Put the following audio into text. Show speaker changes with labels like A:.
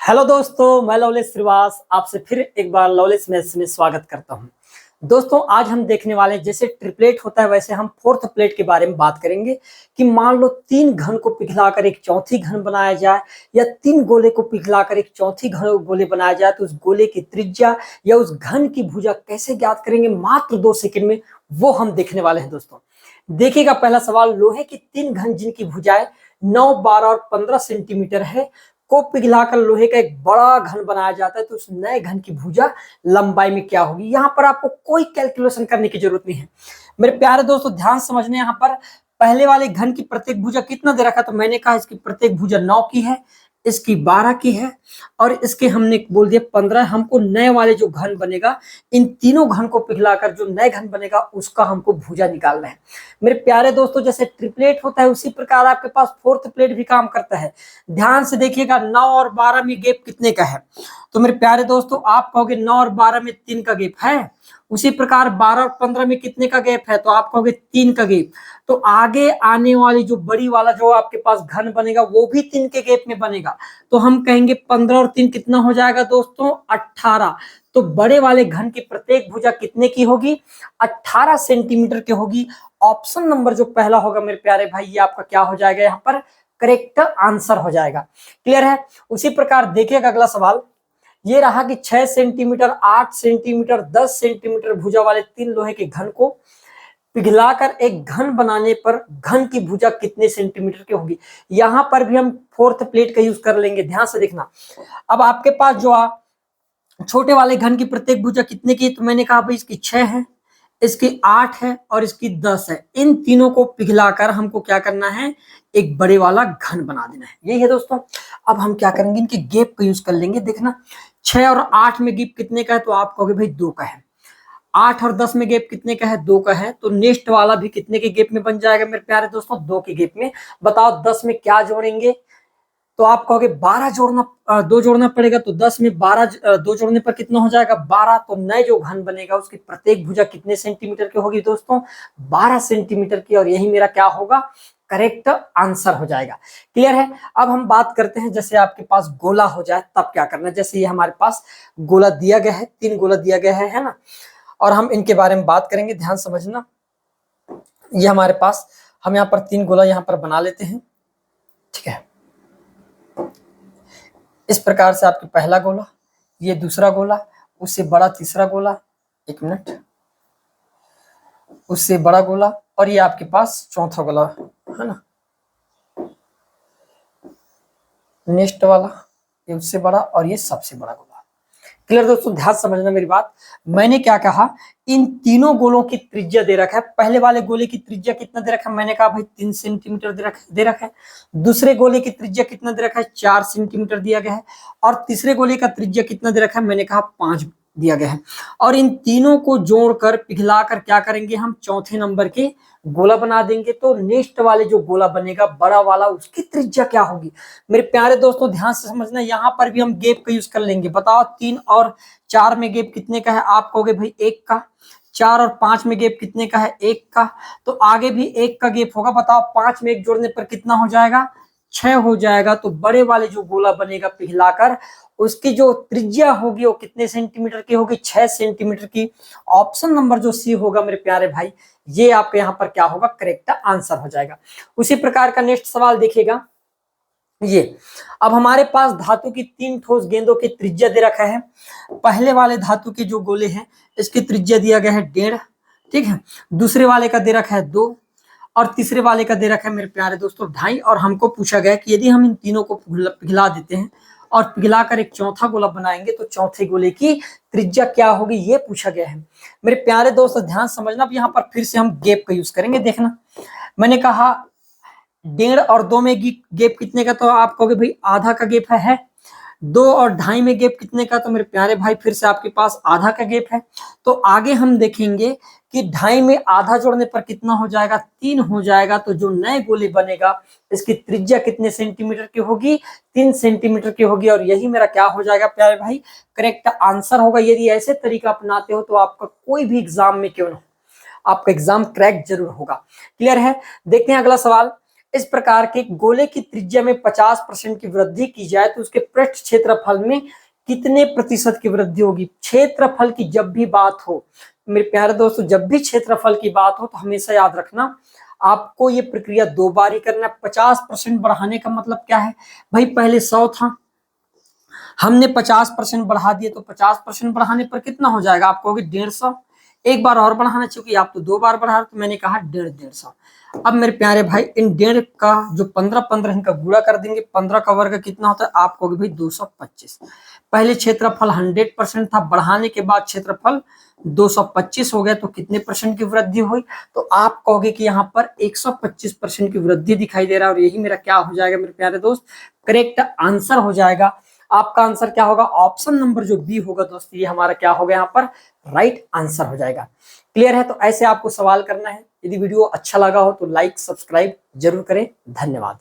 A: Hello दोस्तों, मैं लवलेश श्रीवास आपसे फिर एक बार लवलेश मैथ्स में स्वागत करता हूं। दोस्तों, आज हम देखने वाले जैसे ट्रिपलेट होता है वैसे हम फोर्थ प्लेट के बारे में बात करेंगे कि मान लो तीन घन को पिघलाकर एक चौथी घन बनाया जाए या तीन गोले को पिघलाकर एक चौथी घन गोले बनाया जाए तो उस गोले की त्रिज्या या उस घन की भुजा कैसे ज्ञात करेंगे मात्र 2 सेकंड में, वो हम देखने वाले हैं। दोस्तों देखिएगा, पहला सवाल, लोहे की तीन घन जिनकी भुजाएं 9, 12 और 15 सेंटीमीटर है को पिघलाकर लोहे का एक बड़ा घन बनाया जाता है तो उस नए घन की भुजा लंबाई में क्या होगी। यहां पर आपको कोई कैलकुलेशन करने की जरूरत नहीं है मेरे प्यारे दोस्तों, ध्यान समझने। यहां पर पहले वाले घन की प्रत्येक भुजा कितना दे रखा, तो मैंने कहा इसकी प्रत्येक भुजा 9 की है, इसकी 12 की है और इसके हमने बोल दिया 15। हमको नए वाले जो घन बनेगा, इन तीनों घन को पिघलाकर जो नए घन बनेगा उसका हमको भुजा निकालना है मेरे प्यारे दोस्तों। जैसे ट्रिपलेट होता है उसी प्रकार आपके पास फोर्थ प्लेट भी काम करता है। ध्यान से देखिएगा, 9 और 12 में गैप कितने का है, तो मेरे प्यारे दोस्तों आप कहोगे 9 और 12 में 3 का गैप है। उसी प्रकार 12 और 15 में कितने का गैप है, तो आप कहोगे 3 का गैप। तो आगे आने वाली जो बड़ी वाला जो आपके पास घन बनेगा वो भी 3 के गैप में बनेगा, तो हम कहेंगे 15 और 3 कितना हो जाएगा दोस्तों, 18। तो बड़े वाले घन की प्रत्येक भुजा कितने की होगी, 18 सेंटीमीटर की होगी। ऑप्शन नंबर जो पहला होगा मेरे प्यारे भाई, ये आपका क्या हो जाएगा, यहाँ पर करेक्ट आंसर हो जाएगा। क्लियर है। उसी प्रकार देखिएगा अगला सवाल, ये रहा कि 6 सेंटीमीटर, 8 सेंटीमीटर, 10 सेंटीमीटर भुजा वाले तीन लोहे के घन को पिघलाकर एक घन बनाने पर घन की भुजा कितने सेंटीमीटर की होगी। यहां पर भी हम फोर्थ प्लेट का यूज कर लेंगे। ध्यान से देखना, अब आपके पास जो छोटे वाले घन की प्रत्येक भुजा कितने की, तो मैंने कहा भाई इसकी 6 है, इसकी 8 है और इसकी 10 है। इन तीनों को पिघलाकर हमको क्या करना है, एक बड़े वाला घन बना देना है। यही है दोस्तों। अब हम क्या करेंगे, इनके गैप का यूज कर लेंगे। देखना, 6 और 8 में गैप कितने का है, तो आप कहोगे भाई 2 का है। 8 और 10 में गैप कितने का है, 2 का है। तो नेक्स्ट वाला भी कितने के गैप में बन जाएगा मेरे प्यारे दोस्तों, 2 के गैप में। बताओ 10 में क्या जोड़ेंगे, तो आप कहोगे 12 जोड़ना, 2 जोड़ना पड़ेगा। तो 10 में 12, 2 जोड़ने पर कितना हो जाएगा, 12। तो नए जो घन बनेगा उसकी प्रत्येक भुजा कितने सेंटीमीटर की होगी दोस्तों, 12 सेंटीमीटर की। और यही मेरा क्या होगा, करेक्ट आंसर हो जाएगा। क्लियर है। अब हम बात करते हैं, जैसे आपके पास गोला हो जाए तब क्या करना है। जैसे ये हमारे पास गोला दिया गया है, 3 गोला दिया गया है ना, और हम इनके बारे में बात करेंगे। ध्यान समझना, ये हमारे पास, हम यहाँ पर 3 गोला यहाँ पर बना लेते हैं। ठीक है, इस प्रकार से आपके पहला गोला, ये दूसरा गोला, उससे बड़ा तीसरा गोला, 1 मिनट, उससे बड़ा गोला, और ये आपके पास चौथा गोला है ना, नेक्स्ट वाला, ये उससे बड़ा और ये सबसे बड़ा गोला। क्लियर दोस्तों, ध्यान समझना मेरी बात। मैंने क्या कहा, इन तीनों गोलों की त्रिज्या दे रखा है। पहले वाले गोले की त्रिज्या कितना दे रखा है, मैंने कहा भाई 3 सेंटीमीटर दे रखा है। दूसरे गोले की त्रिज्या कितना दे रखा है, 4 सेंटीमीटर दिया गया है। और तीसरे गोले का त्रिज्या कितना दे रखा है, मैंने कहा 5 दिया गया है। और इन तीनों को जोड़कर पिघलाकर क्या करेंगे, हम चौथे नंबर के गोला बना देंगे। तो नेक्स्ट वाले जो गोला बनेगा बड़ा वाला, उसकी त्रिज्या क्या होगी मेरे प्यारे दोस्तों, ध्यान से समझना। यहां पर भी हम गैप का यूज कर लेंगे। बताओ 3 और 4 में गैप कितने का है, आप कहोगे भाई 1 का। 4 और 5 में गैप कितने का है, 1 का। तो आगे भी 1 का गैप होगा। बताओ 5 में 1 जोड़ने पर कितना हो जाएगा, 6 हो जाएगा। तो बड़े वाले जो गोला बनेगा पिघलाकर, उसकी जो त्रिज्या होगी वो कितने सेंटीमीटर की होगी, 6 सेंटीमीटर की। ऑप्शन नंबर जो सी होगा मेरे प्यारे भाई, ये आपके यहाँ पर क्या होगा, करेक्ट आंसर हो जाएगा। उसी प्रकार का नेक्स्ट सवाल देखिएगा, ये अब हमारे पास धातु की 3 ठोस गेंदों की त्रिज्या दे रखा है। पहले वाले धातु के जो गोले हैं इसकी त्रिज्या दिया गया है 1.5, ठीक है। दूसरे वाले का दे रखा है 2 और तीसरे वाले का दे रखा है मेरे प्यारे दोस्तों 2.5। और हमको पूछा गया कि यदि हम इन तीनों को पिघला देते हैं और पिघलाकर एक चौथा गोला बनाएंगे तो चौथे गोले की त्रिज्या क्या होगी, ये पूछा गया है मेरे प्यारे दोस्त। ध्यान समझना, अब यहाँ पर फिर से हम गैप का यूज करेंगे। देखना, मैंने कहा 1.5 और 2 में गैप कितने का, तो आप कहोगे भाई आधा का गैप है। 2 और 2.5 में गैप कितने का, तो मेरे प्यारे भाई फिर से आपके पास आधा का गैप है। तो आगे हम देखेंगे कि 2.5 में आधा जोड़ने पर कितना हो जाएगा, 3 हो जाएगा। तो जो नए गोले बनेगा इसकी त्रिज्या कितने सेंटीमीटर की होगी, 3 सेंटीमीटर की होगी। और यही मेरा क्या हो जाएगा प्यारे भाई, करेक्ट आंसर होगा। यदि ऐसे तरीका अपनाते हो तो आपका कोई भी एग्जाम में क्यों ना, आपका एग्जाम क्रैक जरूर होगा। क्लियर है। देखते हैं अगला सवाल, इस प्रकार के गोले की त्रिज्या में 50% की वृद्धि की जाए तो उसके पृष्ठ क्षेत्रफल में कितने प्रतिशत की वृद्धि होगी। क्षेत्रफल की जब भी बात हो मेरे प्यारे दोस्तों, जब भी क्षेत्रफल की बात हो तो हमेशा याद रखना आपको ये प्रक्रिया 2 बार ही करना है। 50% बढ़ाने का मतलब क्या है भाई, पहले 100 था, हमने 50% बढ़ा दिए तो 50% बढ़ाने पर कितना हो जाएगा, आप कहोगे 150। एक बार और बढ़ाना, चूंकि आप तो 2 बार बढ़ा रहे, तो मैंने कहा 150। अब मेरे प्यारे भाई इन 1.5 का जो 15 इनका गुणा कर देंगे, 15 का वर्ग कितना होता है, आप कहोगे भाई 225। पहले क्षेत्रफल 100% था, बढ़ाने के बाद क्षेत्रफल 225 हो गया, तो कितने परसेंट की वृद्धि हुई, तो आप कहोगे कि यहाँ पर 125% की वृद्धि दिखाई दे रहा है। और यही मेरा क्या हो जाएगा मेरे प्यारे दोस्त, करेक्ट आंसर हो जाएगा। आपका आंसर क्या होगा, ऑप्शन नंबर जो बी होगा दोस्तों, ये हमारा क्या होगा यहाँ पर राइट आंसर हो जाएगा। क्लियर है, तो ऐसे आपको सवाल करना है। यदि वीडियो अच्छा लगा हो तो लाइक सब्सक्राइब जरूर करें। धन्यवाद।